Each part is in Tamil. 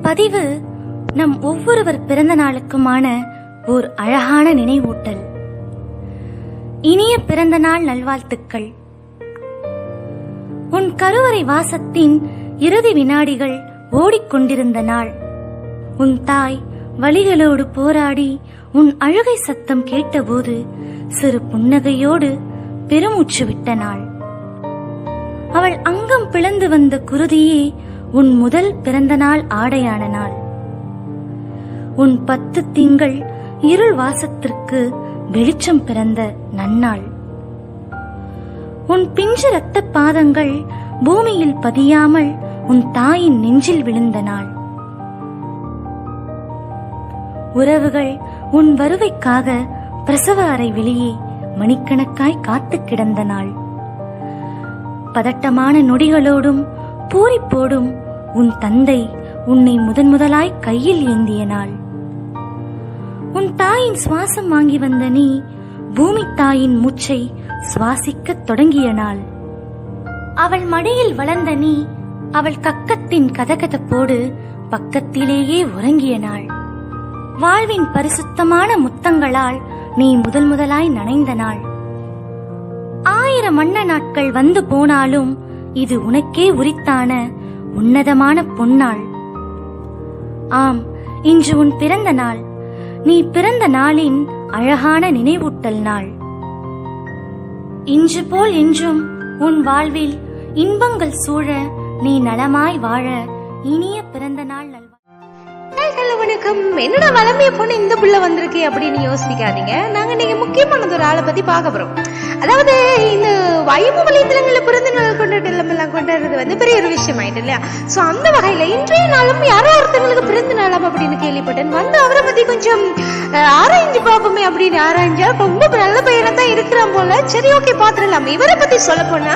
பதிவு நம் ஒவ்வொருவர் பிறந்த நாளுக்குமான ஓர் அழகான நினைவூட்டல். இனிய பிறந்த நாள் நல்வாழ்த்துக்கள். உன் கருவறை வாசத்தின் இறுதி வினாடிகள் ஓடிக்கொண்டிருந்த நாள். உன் தாய் வலிகளோடு போராடி உன் அழுகை சத்தம் கேட்டபோது சிறு புன்னகையோடு பெருமூச்சு விட்ட நாள். அவள் அங்கம் பிளந்து வந்த குருதியே உன் முதல் பிறந்த நாள் ஆடையான நாள். உன் 10 திங்கள் இருள் வாசத்திற்கு வெளிச்சம் பிறந்த நன்னாள். உன் பிஞ்சு இரத்த பாதங்கள் பூமியில் பதியாமல் உன் தாயின் நெஞ்சில் விழுந்த நாள். உறவுகள் உன் வருவைக்காக பிரசவ அறை வெளியே மணிக்கணக்காய் காத்து கிடந்த நாள். பதட்டமான நொடிகளோடும் பூரிப்போடும் உன் தந்தை உன்னை முதலாய் கையில் ஏந்திய நாள். உன் தாயின் சுவாசம் வாங்கி வந்த நீ பூமி தாயின் மூச்சை சுவாசிக்க தொடங்கிய நாள். அவள் மடியில் வளர்ந்த நீ அவள் கக்கத்தின் கதகதப்போடு பக்கத்திலேயே உறங்கிய நாள். வாழ்வின் பரிசுத்தமான முத்தங்களால் நீ முதலாய் நனைந்த நாள். 1000 வண்ண நாட்கள் வந்து போனாலும் இது உனக்கே உரித்தான உன்னதமான பொன்னாள். ஆம், இன்று உன் பிறந்த நாள். நீ பிறந்த நாளின் அழகான நினைவூட்டல் நாள். இன்று போல் என்றும் உன் வாழ்வில் இன்பங்கள் சூழ நீ நலமாய் வாழ இனிய பிறந்த நாள் நல்வாழ்த்துக்கள். வணக்கம். என்னடா வளமைய பொண்ணு இந்த புள்ள வந்திருக்கு அப்படின்னு யோசிக்காதீங்க. நாங்க நீங்க முக்கியமானது ஒரு ஆளை பத்தி பார்க்க போறோம். அதாவது இந்த வைம வலைத்தளங்கள்ல பிறந்த நாள் கொண்டாட்டம் எல்லாம் கொண்டாடுறது வந்து பெரிய ஒரு விஷயம் ஆயிட்டு இல்லையா? சோ அந்த வகையில இன்றைய நாளும் யாரோ ஒருத்தவங்களுக்கு பிறந்த நாளாம் அப்படின்னு கேள்விப்பட்டேன். வந்து அவரை பத்தி கொஞ்சம் ஆராய்ஞ்சு பார்ப்போமே அப்படின்னு ஆராய்ஞ்சா ரொம்ப நல்ல பையனா தான் இருக்கிறான் போல. சரி, ஓகே, பாத்துடலாம். இவரை பத்தி சொல்ல போனா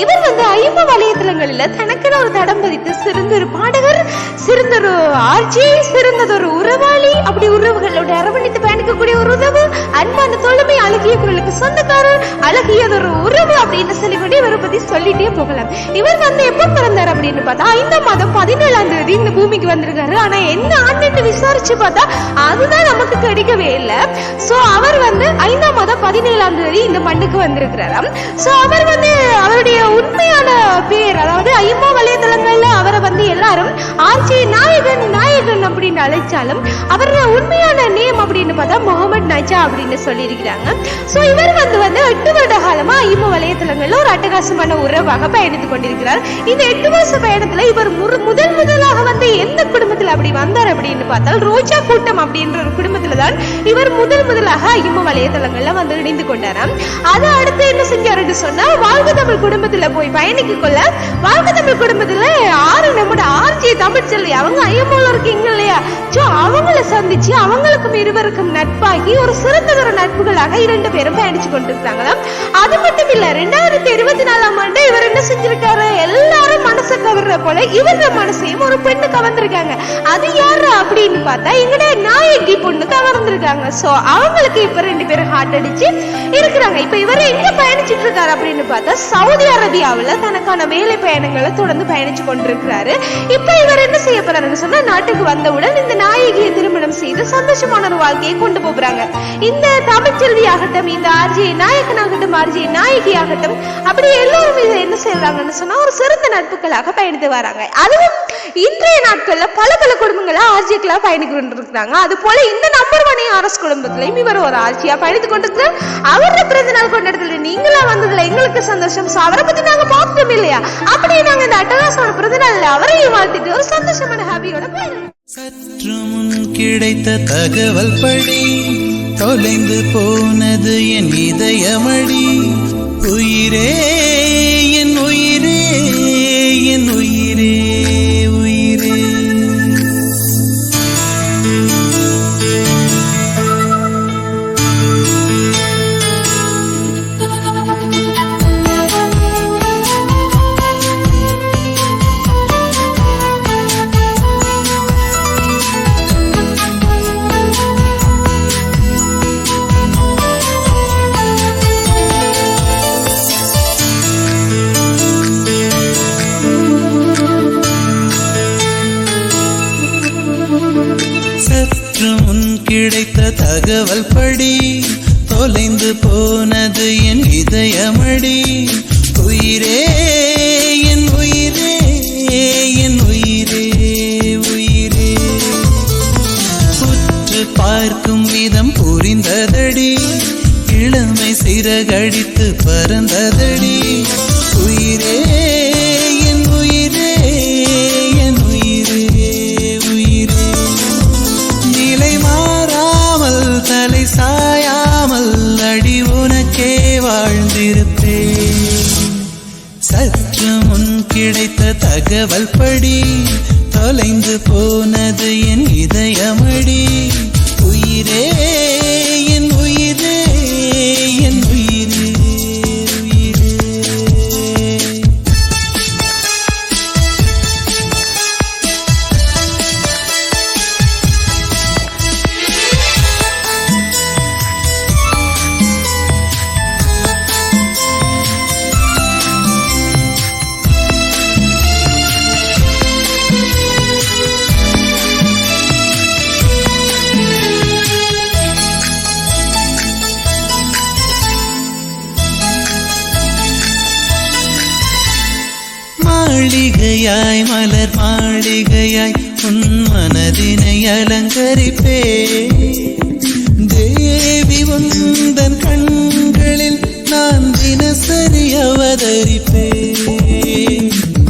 இவர் வந்து ஐம வலைத்தளங்களில் தனக்குன்னு ஒரு தடம் பதித்து சிறந்த ஒரு பாடகர், சிறந்த ஒரு ஆர்ஜி, சிறந்ததொரு உறவாளி, அப்படி உறவுகளோட அரவணைத்து பயணிக்கக்கூடிய ஒரு உறவு, அன்பான தோழமை, அழகிய குரலுக்கு சொந்தக்காரர், அழகியதொரு உறவு அப்படின்னு சொல்லிவிட்டு இவரை பத்தி சொல்லிட்டே போகலாம். இவர் வந்து எப்ப பிறந்தார் அப்படின்னு பார்த்தா 5ஆம் மாதம் 17ஆம் தேதி இந்த பூமிக்கு வந்திருக்காரு. ஆனா என்ன ஆண்டு விசாரிச்சு பார்த்தா அதுதான் நமக்கு கிடைக்கவே இல்லை. சோ அவர் வந்து 5ஆம் மாதம் 17ஆம் தேதி இந்த மண்ணுக்கு வந்திருக்கிறாராம். சோ அவர் வந்து அவருடைய உண்மையான பேர், அதாவது ஐம வலைதளங்கள்ல அவரை வந்து எல்லாரும் ஆர்ஜி நாயகன் நாயகன் அப்படின்னு அழைச்சாலும் அவரோட உண்மையான நேம் அப்படின்னு பார்த்தா முகமது நஜா அப்படின்னு சொல்லி இருக்கிறாங்க. சோ இவர் வந்து 8 வருட காலமா ஐம வலைத்தளங்கள்ல ஒரு அட்டகாசமான உறவாக பயணித்துக் கொண்டிருக்கிறார். இந்த 8 வருஷ பயணத்துல இவர் முதலாக வந்து எந்த குடும்பத்துல அப்படி வந்தார் அப்படின்னு பார்த்தால் ரோஜா கூட்டம் அப்படின்ற ஒரு குடும்பத்துல தான் இவர் முதலாக ஐம வலைத்தளங்கள்ல வந்து இணைந்து கொண்டாராம். அதை அடுத்து என்ன செஞ்சாருன்னு சொன்னா வாழ்க தமிழ் குடும்பத்துல போய் பயணிக்க கொள்ள, வாழ்க தமிழ் குடும்பத்துல நம்மோட ஆர்ஜி தமிழ் செல்வி அவங்க ஐயமோல இருக்கீங்க இல்லையா? சோ அவங்கள சந்திச்சு அவங்களுக்கும் இருவருக்கும் நட்பாகி ஒரு சிறந்ததொரு நட்புகளாக 2 பேரும் பயணிச்சு கொண்டிருக்காங்களாம். அது மட்டும் இல்ல, 2024ஆம் ஆண்டு இவர் என்ன செஞ்சிருக்காரு, எல்லாரும் மனசை கவர்ற போல இவர மனசையும் ஒரு பெண்ணு கவர்ந்திருக்காங்க. அது யாரு அப்படின்னு பார்த்தா எங்கட நாயகி பொண்ணு கவர்ந்திருக்காங்க. சோ அவங்களுக்கு இப்ப 2 பேரும் ஹார்ட் அடிச்சு இருக்கிறாங்க. இப்ப இவர் எங்க பயணிச்சுட்டு இருக்காரு அப்படின்னு பார்த்தா சவுதி அரேபியாவுல தனக்கான வேலை பயணங்களை தொடர்ந்து பயணிச்சு கொண்டிருக்கிறாரு. இப்ப இவர் என்ன செய்ய போறாருன்னு சொன்னா நாட்டுக்கு வந்தவுடன் இந்த நாயகியை திருமணம் செய்து சந்தோஷமான ஒரு வாழ்க்கையை கொண்டு போறாங்க. இந்த தமிழ்ச்செல்வி ஆகட்டும், இந்த ஆர்ஜி நாயகன் ஆகட்டும், ஆர்ஜி நாயகி ஆகட்டும், அப்படி எல்லோரும் இதை என்ன செய்யறாங்கன்னு சொன்னா ஒரு சிறந்த நட்புகளாக பயணித்து வராங்க. அதுவும் இன்றைய நாட்கள்ல பல குடும்பங்களா ஆர்ஜிகளா பயணித்து கொண்டிருக்கிறாங்க. அது போல இந்த நம்பர் 1 அரசு குடும்பத்திலையும் இவர் ஒரு ஆர்ஜியா பயணித்து கொண்டிருக்கிறார். அவரோட பிறந்த நாள் கொண்டாடுறதுல நீங்களா வந்ததுல எங்களுக்கு சந்தோஷம். அவரை பத்தி நாங்க பார்த்தோம் இல்லையா? அப்படியே நாங்க இந்த அட்டகாசமான பிறந்த நாள்ல அவரையும் வாழ்த்துட்டு ஒரு சந்தோஷமான ஹாப்பியோட போயிடலாம். சற்று முன் கிடைத்த தகவல் படி தொலைந்து போனது என் இதயமடி. உயிரே என் உயிரே என் உயிரே உயிரே. கிடைத்த தகவல் படி தொலைந்து போனது என் இதயமடி. உயிரே என் உயிரே என் உயிரே உயிரே. உற்று பார்க்கும் விதம் புரிந்ததடி, இளமை சிறகடித்து பறந்ததடி. உயிரே என் உயிரே என் உயிரே உயிரே. நிலை மாறாமல் தலை சாயாமல் அடி உனக்கே வாழ்ந்திருப்பேன். சற்று முன் கிடைத்த தகவல் படி தொலைந்து போனது என் இதயமடி. உயிரே என் உயிரே என் உயிரே உயிரே. மாளிகையாய் மலர் மாளிகையாய் உன் மனதினை அலங்கரிப்பே. தேவி உந்தன் கண்களில் நான் தினசரி அவதரிப்பே.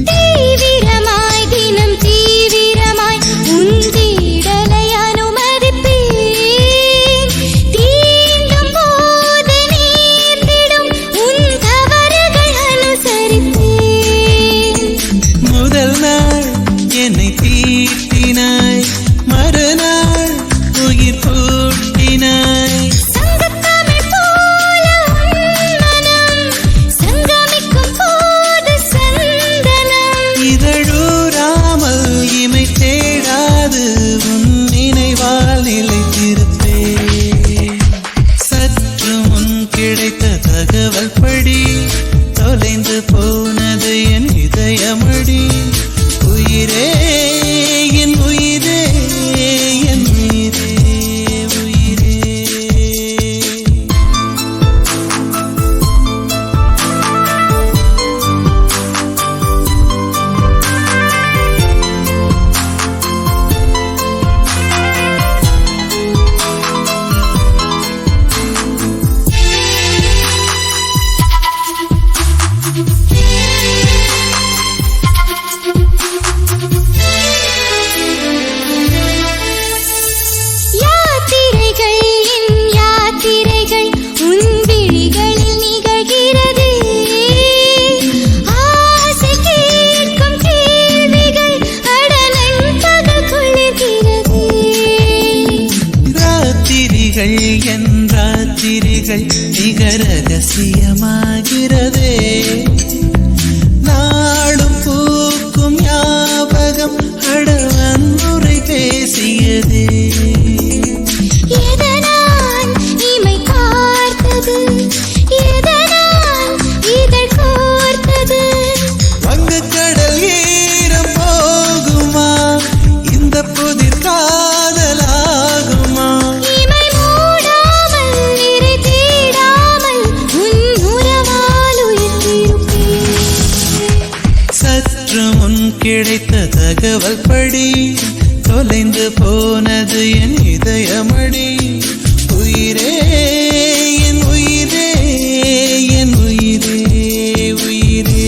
தீவிரமாய் தினம் தீவிரமாய் உன் தீடலை அனுமதிப்பேன். தீண்டும் போது நேர்ந்திடும் உன் தவறுகள் அனுசரிப்பேன். முதல் நாள் என்னை தீட்டினாய், மறுநாள் உயிர் பூட்டினாய். சங்கத்தமிழ் போல உன் மனம் சங்கமிக்கும் போது சந்தனம். இதழூராமல் இமை தேடாது உன் நினைவால் நிலைத்திருப்பே. சற்று முன் கிடைத்த தகவல் படி தொலைந்து போனது என் இதயமடி. உயிரே என் உயிரே என் உயிரே உயிரே. யாத்திரைகள் என் யாத்திரைகள் உன் விழிகளில் நிகழ்கிறது. ஆசை கேட்கும் கேள்விகள் அடலன் பகல் குளிர்கிறது. ராத்திரிகள் என் ராத்திரிகள் மிக ரகசியமாகிறதே. நாளும் பூக்கும் ஞாபகம் அடவன்முறை பேசியதே. எதனால் இமை பார்த்தது, எதனால் இதழ் கோர்த்தது. வங்கக்கடல் ஈரம் போகுமா, இந்த புதிர் காதலாகுமா. இமை மூடாமல் நிறை தேடாமல் உன் உறவால் உயிர்த்திருப்பேன். சற்று முன் கிடைத்த தகவல் படி தொலைந்து போனது என் இதயமடி. உயிரே என் உயிரே என் உயிரே உயிரே.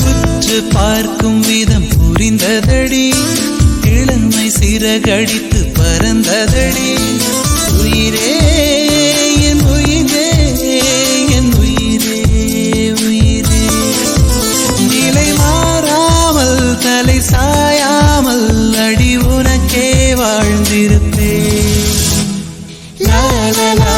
உற்று பார்க்கும் விதம் புரிந்ததடி, இளமை சிறகடித்து பறந்ததடி. உயிரே என் உயிரே என் உயிரே உயிரே. நிலை மாறாமல் தலை சாயாமல் அடி உனக்கே வாழ்ந்திருப்பேன். லா லா லா